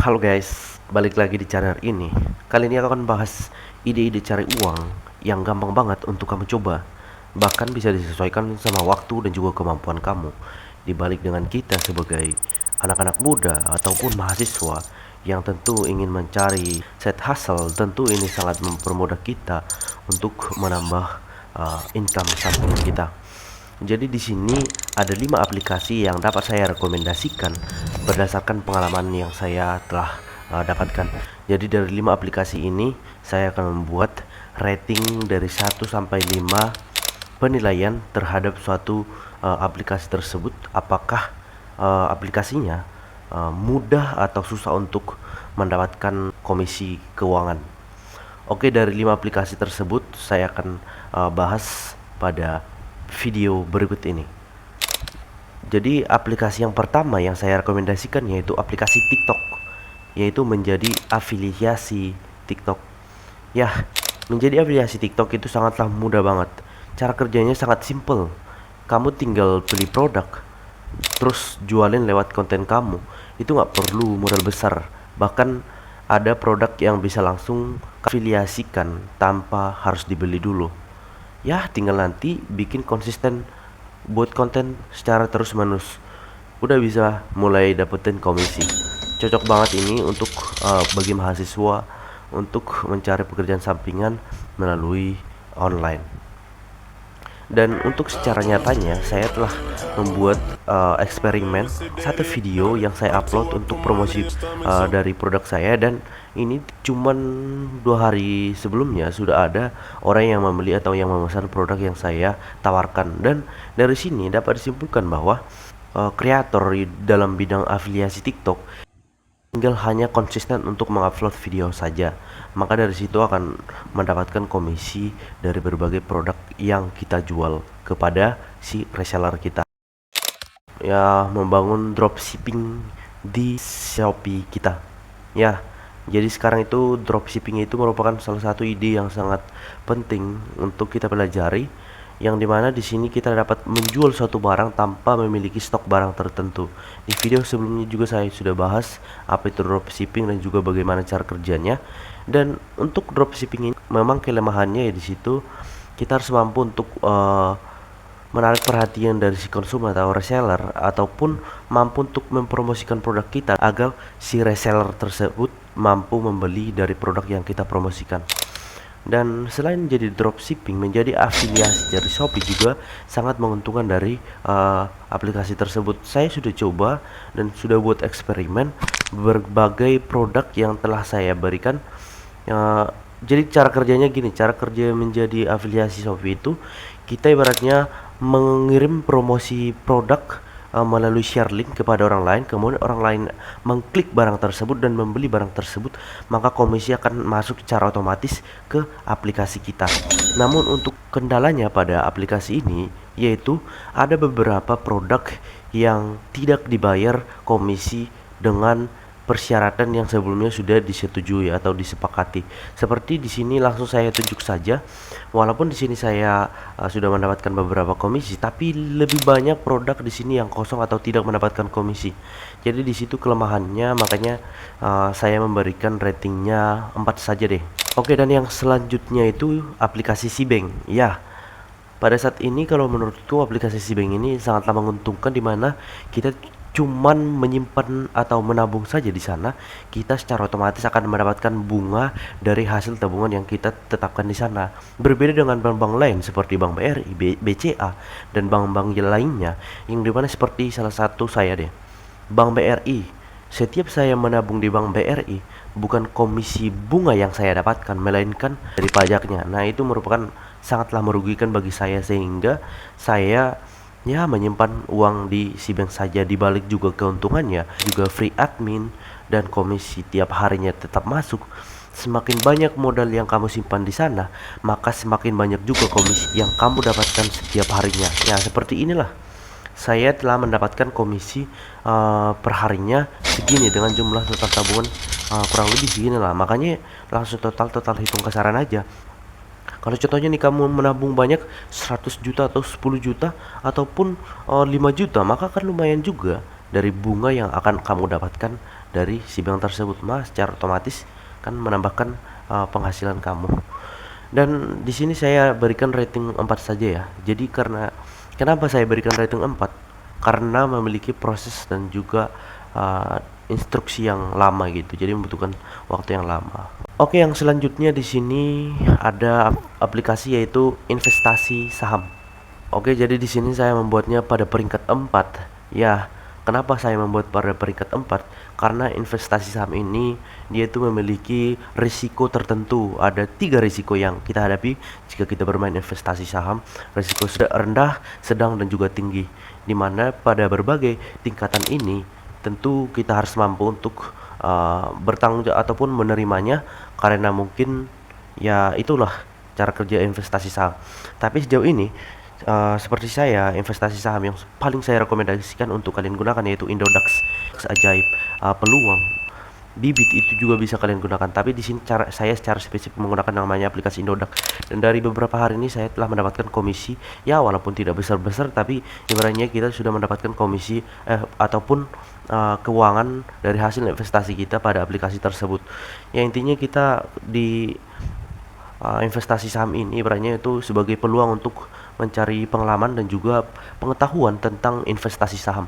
Halo guys, balik lagi di channel ini. Kali ini aku akan bahas ide-ide cari uang yang gampang banget untuk kamu coba. Bahkan bisa disesuaikan sama waktu dan juga kemampuan kamu. Dibalik dengan kita sebagai anak-anak muda ataupun mahasiswa yang tentu ingin mencari side hustle, tentu ini sangat mempermudah kita untuk menambah income sampingan kita. Jadi di sini ada 5 aplikasi yang dapat saya rekomendasikan berdasarkan pengalaman yang saya telah dapatkan. Jadi dari 5 aplikasi ini saya akan membuat rating dari 1 sampai 5 penilaian terhadap suatu aplikasi tersebut. Apakah aplikasinya mudah atau susah untuk mendapatkan komisi keuangan. Oke, dari 5 aplikasi tersebut saya akan bahas pada video berikut ini. Jadi aplikasi yang pertama yang saya rekomendasikan yaitu aplikasi TikTok, yaitu menjadi afiliasi TikTok. Ya, menjadi afiliasi TikTok itu sangatlah mudah banget. Cara kerjanya sangat simple. Kamu tinggal beli produk, terus jualin lewat konten kamu. Itu nggak perlu modal besar. Bahkan ada produk yang bisa langsung afiliasikan tanpa harus dibeli dulu. Ya, tinggal nanti bikin konsisten buat konten secara terus menerus, udah bisa mulai dapetin komisi. Cocok banget ini untuk bagi mahasiswa untuk mencari pekerjaan sampingan melalui online. Dan untuk secara nyatanya saya telah membuat eksperimen satu video yang saya upload untuk promosi dari produk saya, dan ini cuman 2 hari sebelumnya sudah ada orang yang membeli atau yang memesan produk yang saya tawarkan. Dan dari sini dapat disimpulkan bahwa kreator dalam bidang afiliasi TikTok tinggal hanya konsisten untuk mengupload video saja, maka dari situ akan mendapatkan komisi dari berbagai produk yang kita jual kepada si reseller kita. Ya, membangun dropshipping di Shopee kita. Ya, jadi sekarang itu dropshipping itu merupakan salah satu ide yang sangat penting untuk kita pelajari, yang dimana di sini kita dapat menjual suatu barang tanpa memiliki stok barang tertentu. Di video sebelumnya juga saya sudah bahas apa itu dropshipping dan juga bagaimana cara kerjanya. Dan untuk dropshipping ini memang kelemahannya ya di situ kita harus mampu untuk menarik perhatian dari si konsumen atau reseller, ataupun mampu untuk mempromosikan produk kita agar si reseller tersebut mampu membeli dari produk yang kita promosikan. Dan selain menjadi dropshipping, menjadi afiliasi dari Shopee juga sangat menguntungkan dari aplikasi tersebut. Saya sudah coba dan sudah buat eksperimen berbagai produk yang telah saya berikan. Jadi cara kerjanya gini, cara kerja menjadi afiliasi Shopee itu kita ibaratnya mengirim promosi produk melalui share link kepada orang lain, kemudian orang lain mengklik barang tersebut dan membeli barang tersebut, maka komisi akan masuk secara otomatis ke aplikasi kita. Namun untuk kendalanya pada aplikasi ini yaitu ada beberapa produk yang tidak dibayar komisi dengan persyaratan yang sebelumnya sudah disetujui atau disepakati. Seperti di sini langsung saya tunjuk saja. Walaupun di sini saya sudah mendapatkan beberapa komisi, tapi lebih banyak produk di sini yang kosong atau tidak mendapatkan komisi. Jadi di situ kelemahannya, makanya saya memberikan ratingnya 4 saja deh. Oke, dan yang selanjutnya itu aplikasi Sibank. Ya, pada saat ini kalau menurutku aplikasi Sibank ini sangatlah menguntungkan, dimana kita cuman menyimpan atau menabung saja di sana, kita secara otomatis akan mendapatkan bunga dari hasil tabungan yang kita tetapkan di sana. Berbeda dengan bank-bank lain seperti Bank BRI, BCA, dan bank-bank lainnya, yang dimana seperti salah satu saya deh, Bank BRI. Setiap saya menabung di Bank BRI, bukan komisi bunga yang saya dapatkan, melainkan dari pajaknya. Nah, itu merupakan sangatlah merugikan bagi saya, sehingga saya ya menyimpan uang di Sibank saja. Dibalik juga keuntungannya juga free admin dan komisi tiap harinya tetap masuk. Semakin banyak modal yang kamu simpan di sana, maka semakin banyak juga komisi yang kamu dapatkan setiap harinya. Ya, seperti inilah saya telah mendapatkan komisi per harinya segini dengan jumlah total tabungan kurang lebih segini lah. Makanya langsung total hitung kasaran aja. Kalau contohnya nih kamu menabung banyak 100 juta atau 10 juta ataupun 5 juta, maka kan lumayan juga dari bunga yang akan kamu dapatkan dari si bank tersebut, secara otomatis kan menambahkan penghasilan kamu. Dan di sini saya berikan rating 4 saja ya. Jadi kenapa saya berikan rating 4? Karena memiliki proses dan juga uh, instruksi yang lama gitu. Jadi membutuhkan waktu yang lama. Oke, yang selanjutnya di sini ada aplikasi yaitu investasi saham. Oke, jadi di sini saya membuatnya pada peringkat 4. Ya, kenapa saya membuat pada peringkat 4? Karena investasi saham ini dia itu memiliki risiko tertentu. Ada 3 risiko yang kita hadapi jika kita bermain investasi saham. Risiko rendah, sedang, dan juga tinggi. Dimana pada berbagai tingkatan ini tentu kita harus mampu untuk bertanggung jawab ataupun menerimanya, karena mungkin ya itulah cara kerja investasi saham. Tapi sejauh ini seperti saya, investasi saham yang paling saya rekomendasikan untuk kalian gunakan yaitu Indodax. Ajaib, peluang, bibit itu juga bisa kalian gunakan. Tapi di sini saya secara spesifik menggunakan namanya aplikasi Indodax. Dan dari beberapa hari ini saya telah mendapatkan komisi, ya walaupun tidak besar-besar, tapi ibaratnya kita sudah mendapatkan komisi ataupun keuangan dari hasil investasi kita pada aplikasi tersebut. Ya intinya kita di investasi saham ini ibaratnya itu sebagai peluang untuk mencari pengalaman dan juga pengetahuan tentang investasi saham.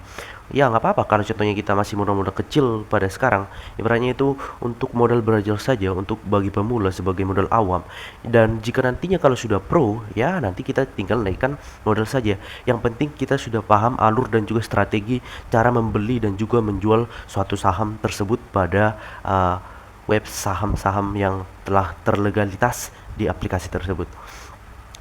Ya nggak apa-apa kalau contohnya kita masih modal-modal kecil pada sekarang, ibaratnya itu untuk modal belajar saja, untuk bagi pemula sebagai modal awam. Dan jika nantinya kalau sudah pro, ya nanti kita tinggal naikkan modal saja. Yang penting kita sudah paham alur dan juga strategi cara membeli dan juga menjual suatu saham tersebut pada web saham-saham yang telah terlegalitas di aplikasi tersebut.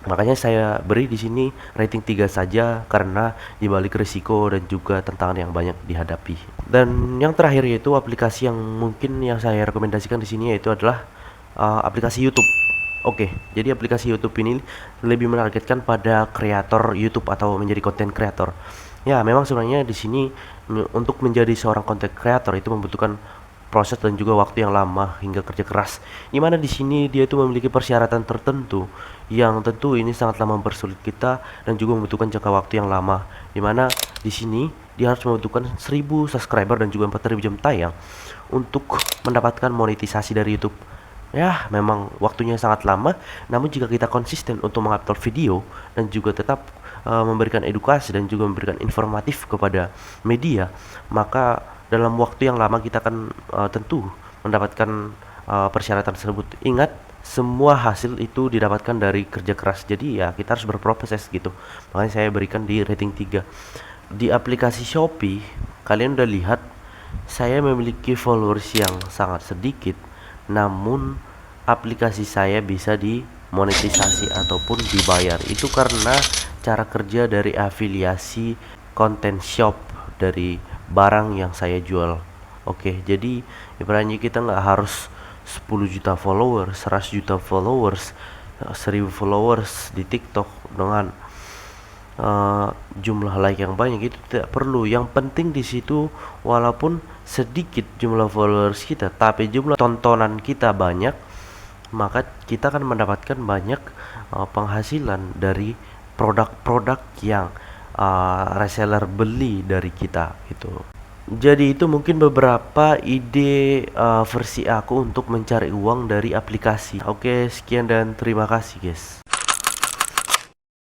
Makanya saya beri di sini rating 3 saja karena dibalik risiko dan juga tantangan yang banyak dihadapi. Dan yang terakhir yaitu aplikasi yang mungkin yang saya rekomendasikan di sini yaitu adalah aplikasi YouTube. Oke, jadi aplikasi YouTube ini lebih menargetkan pada kreator YouTube atau menjadi content creator. Ya, memang sebenarnya di sini untuk menjadi seorang content creator itu membutuhkan proses dan juga waktu yang lama hingga kerja keras. Dimana di sini dia itu memiliki persyaratan tertentu yang tentu ini sangatlah mempersulit kita dan juga membutuhkan jangka waktu yang lama. Dimana di sini dia harus membutuhkan 1000 subscriber dan juga 4000 jam tayang untuk mendapatkan monetisasi dari YouTube. Ya, memang waktunya sangat lama, namun jika kita konsisten untuk mengupload video dan juga tetap memberikan edukasi dan juga memberikan informatif kepada media, maka dalam waktu yang lama kita akan tentu mendapatkan persyaratan tersebut. Ingat, semua hasil itu didapatkan dari kerja keras. Jadi ya kita harus berproses gitu. Makanya saya berikan di rating 3. Di aplikasi Shopee, kalian udah lihat saya memiliki followers yang sangat sedikit, namun aplikasi saya bisa dimonetisasi ataupun dibayar. Itu karena cara kerja dari afiliasi konten shop dari barang yang saya jual. Oke, jadi ibaratnya kita nggak harus 10 juta followers, 100 juta followers, 1000 followers di TikTok dengan jumlah like yang banyak, itu tidak perlu. Yang penting di situ walaupun sedikit jumlah followers kita, tapi jumlah tontonan kita banyak, maka kita akan mendapatkan banyak penghasilan dari produk-produk yang reseller beli dari kita gitu. Jadi itu mungkin beberapa ide versi aku untuk mencari uang dari aplikasi. Oke, sekian dan terima kasih guys.